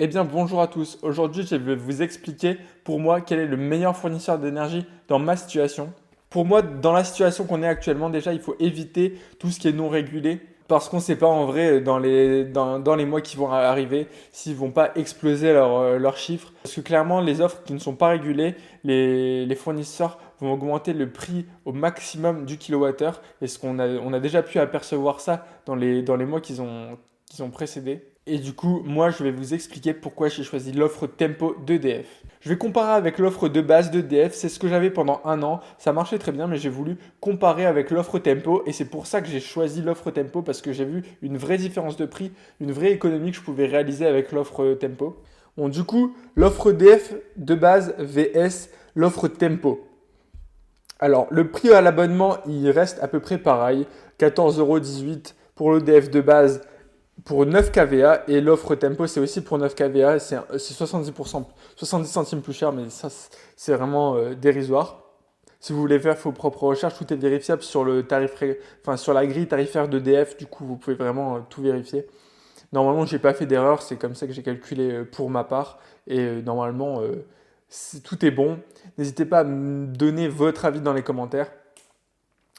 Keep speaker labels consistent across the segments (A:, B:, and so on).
A: Eh bien, bonjour à tous. Aujourd'hui, je vais vous expliquer pour moi quel est le meilleur fournisseur d'énergie dans ma situation. Pour moi, dans la situation qu'on est actuellement, déjà, il faut éviter tout ce qui est non régulé parce qu'on ne sait pas en vrai dans les mois qui vont arriver s'ils vont pas exploser leurs chiffres. Parce que clairement, les offres qui ne sont pas régulées, les fournisseurs vont augmenter le prix au maximum du kilowattheure. Et on a déjà pu apercevoir ça dans les mois qui ont précédé. Et du coup, moi, je vais vous expliquer pourquoi j'ai choisi l'offre Tempo d'EDF. Je vais comparer avec l'offre de base d'EDF. C'est ce que j'avais pendant un an. Ça marchait très bien, mais j'ai voulu comparer avec l'offre Tempo. Et c'est pour ça que j'ai choisi l'offre Tempo parce que j'ai vu une vraie différence de prix, une vraie économie que je pouvais réaliser avec l'offre Tempo. Bon, du coup, l'offre EDF de base vs l'offre Tempo. Alors, le prix à l'abonnement, il reste à peu près pareil. 14,18 € pour l'EDF de base pour 9 kVA et l'offre Tempo c'est aussi pour 9 kVA, c'est 70%, 70 centimes plus cher, mais ça c'est vraiment dérisoire. Si vous voulez faire vos propres recherches, tout est vérifiable sur le enfin sur la grille tarifaire d'EDF, du coup vous pouvez vraiment tout vérifier. Normalement j'ai pas fait d'erreur, c'est comme ça que j'ai calculé pour ma part et normalement tout est bon. N'hésitez pas à me donner votre avis dans les commentaires.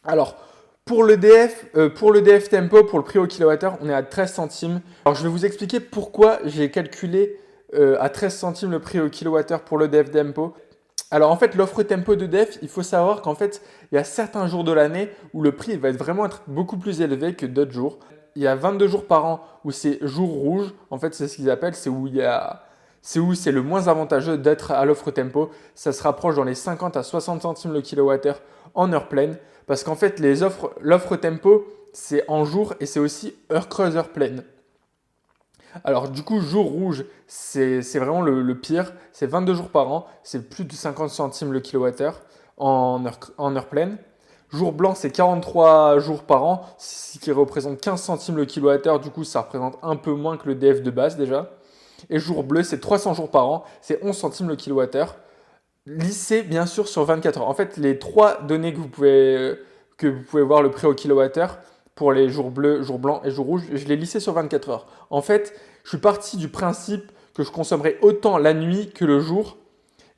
A: Alors, pour l'EDF Tempo, pour le prix au kilowattheure, on est à 13 centimes. Alors, je vais vous expliquer pourquoi j'ai calculé à 13 centimes le prix au kilowattheure pour l'EDF Tempo. Alors, en fait, l'offre Tempo d'EDF, il faut savoir qu'en fait, il y a certains jours de l'année où le prix va vraiment être beaucoup plus élevé que d'autres jours. Il y a 22 jours par an où c'est jour rouge. En fait, c'est ce qu'ils appellent, c'est où c'est le moins avantageux d'être à l'offre Tempo. Ça se rapproche dans les 50 à 60 centimes le kilowattheure en heure pleine. Parce qu'en fait, l'offre Tempo, c'est en jour et c'est aussi heure creuse, heure pleine. Alors du coup, jour rouge, c'est vraiment le pire. C'est 22 jours par an, c'est plus de 50 centimes le kilowattheure en heure pleine. Jour blanc, c'est 43 jours par an, ce qui représente 15 centimes le kilowattheure. Du coup, ça représente un peu moins que le DF de base déjà. Et jour bleu, c'est 300 jours par an, c'est 11 centimes le kilowattheure. Lissé, bien sûr, sur 24 heures. En fait, les trois données que vous pouvez voir le prix au kilowattheure pour les jours bleus, jours blancs et jours rouges, je l'ai lissé sur 24 heures. En fait, je suis parti du principe que je consommerais autant la nuit que le jour.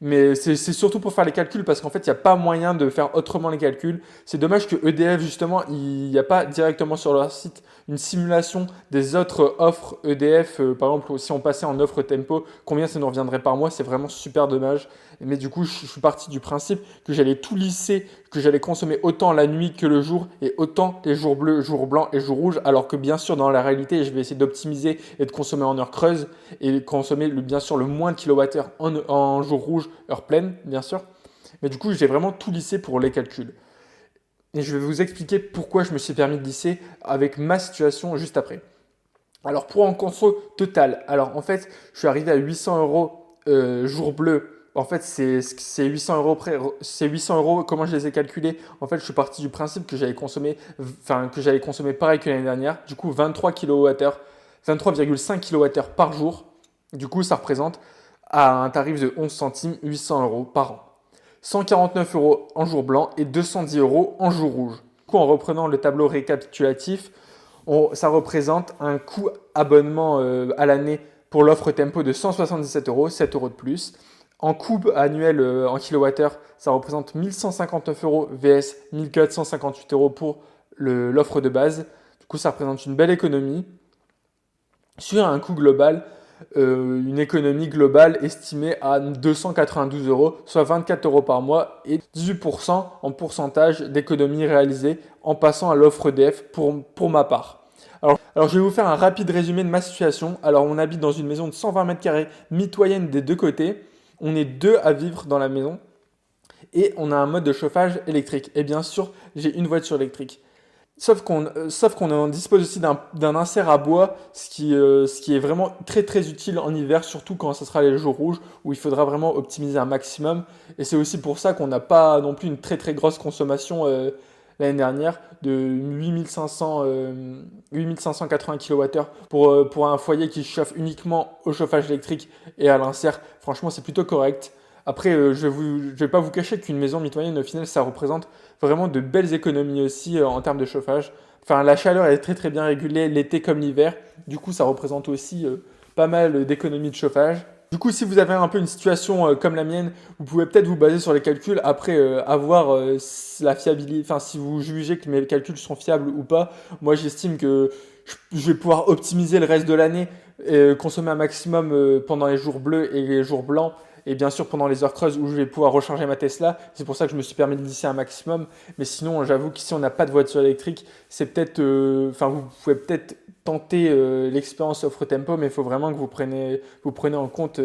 A: Mais c'est surtout pour faire les calculs parce qu'en fait, il n'y a pas moyen de faire autrement les calculs. C'est dommage que EDF, justement, il n'y a pas directement sur leur site une simulation des autres offres EDF. Par exemple, si on passait en offre Tempo, combien ça nous reviendrait par mois? C'est vraiment super dommage. Mais du coup, je suis parti du principe que j'allais tout lisser, que j'allais consommer autant la nuit que le jour et autant les jours bleus, jours blancs et jours rouges. Alors que bien sûr, dans la réalité, je vais essayer d'optimiser et de consommer en heure creuse et consommer bien sûr le moins de kilowattheures en jour rouge, heure pleine, bien sûr. Mais du coup, j'ai vraiment tout lissé pour les calculs. Et je vais vous expliquer pourquoi je me suis permis de lisser avec ma situation juste après. Alors, pour un conso total, alors en fait, je suis arrivé à 800 € jour bleu. En fait, c'est 800 € près. C'est 800 €. Comment je les ai calculés? En fait, je suis parti du principe que j'allais consommer pareil que l'année dernière. Du coup, 23 kWh, 23,5 kWh par jour. Du coup, ça représente à un tarif de 11 centimes 800 € par an. 149 € en jour blanc et 210 € en jour rouge. Du coup, en reprenant le tableau récapitulatif, ça représente un coût abonnement à l'année pour l'offre Tempo de 177 €, 7 € de plus. En coût annuel en kilowattheure, ça représente 1159 € vs 1458 € pour l'offre de base. Du coup, ça représente une belle économie. Sur un coût global, une économie globale estimée à 292 €, soit 24 € par mois et 18% en pourcentage d'économie réalisée en passant à l'offre EDF pour ma part. Alors, je vais vous faire un rapide résumé de ma situation. Alors, on habite dans une maison de 120 mètres carrés, mitoyenne des deux côtés. On est deux à vivre dans la maison et on a un mode de chauffage électrique. Et bien sûr, j'ai une voiture électrique. Sauf qu'on en dispose aussi d'un insert à bois, ce qui est vraiment très très utile en hiver, surtout quand ce sera les jours rouges, où il faudra vraiment optimiser un maximum. Et c'est aussi pour ça qu'on n'a pas non plus une très très grosse consommation l'année dernière de 8580 kWh pour un foyer qui chauffe uniquement au chauffage électrique et à l'insert. Franchement, c'est plutôt correct. Après, je vais pas vous cacher qu'une maison mitoyenne, au final, ça représente vraiment de belles économies aussi en termes de chauffage. Enfin, la chaleur est très très bien régulée l'été comme l'hiver. Du coup, ça représente aussi pas mal d'économies de chauffage. Du coup, si vous avez un peu une situation comme la mienne, vous pouvez peut-être vous baser sur les calculs, après avoir la fiabilité, enfin si vous jugez que mes calculs sont fiables ou pas. Moi, j'estime que je vais pouvoir optimiser le reste de l'année, consommer un maximum pendant les jours bleus et les jours blancs, et bien sûr pendant les heures creuses où je vais pouvoir recharger ma Tesla. C'est pour ça que je me suis permis de lisser un maximum. Mais sinon, j'avoue qu'ici on n'a pas de voiture électrique, c'est peut-être, enfin vous pouvez peut-être tenter l'expérience offre tempo, mais il faut vraiment que vous preniez en compte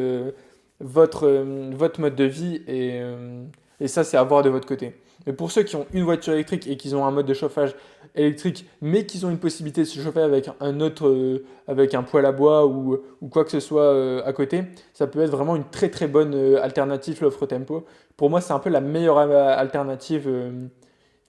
A: votre mode de vie et ça, c'est à voir de votre côté. Mais pour ceux qui ont une voiture électrique et qui ont un mode de chauffage électrique, mais qui ont une possibilité de se chauffer avec un autre, avec un poêle à bois ou quoi que ce soit à côté, ça peut être vraiment une très très bonne alternative, l'offre tempo. Pour moi, c'est un peu la meilleure alternative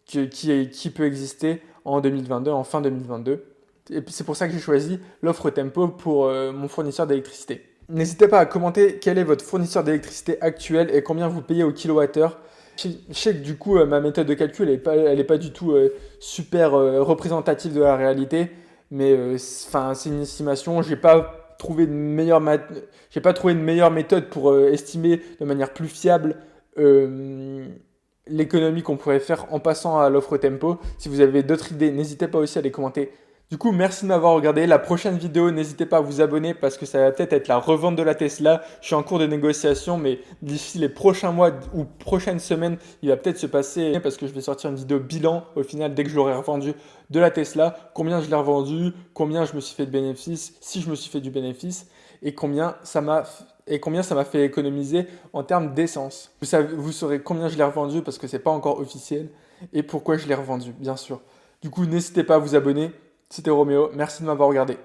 A: qui peut exister en 2022, en fin 2022. Et puis c'est pour ça que j'ai choisi l'offre Tempo pour mon fournisseur d'électricité. N'hésitez pas à commenter quel est votre fournisseur d'électricité actuel et combien vous payez au kilowattheure. Je sais que du coup, ma méthode de calcul elle est pas du tout super représentative de la réalité, mais c'est une estimation. J'ai pas trouvé de meilleure méthode pour estimer de manière plus fiable euh, l'économie qu'on pourrait faire en passant à l'offre tempo. Si vous avez d'autres idées, n'hésitez pas aussi à les commenter. Du coup, merci de m'avoir regardé. La prochaine vidéo, n'hésitez pas à vous abonner parce que ça va peut-être être la revente de la Tesla. Je suis en cours de négociation, mais d'ici les prochains mois ou prochaines semaines, il va peut-être se passer parce que je vais sortir une vidéo bilan au final dès que je l'aurai revendu de la Tesla. Combien je l'ai revendu, combien je me suis fait de bénéfices, si je me suis fait du bénéfice et combien ça m'a fait économiser en termes d'essence. Vous saurez combien je l'ai revendu parce que c'est pas encore officiel et pourquoi je l'ai revendu, bien sûr. Du coup, n'hésitez pas à vous abonner. C'était Roméo, merci de m'avoir regardé.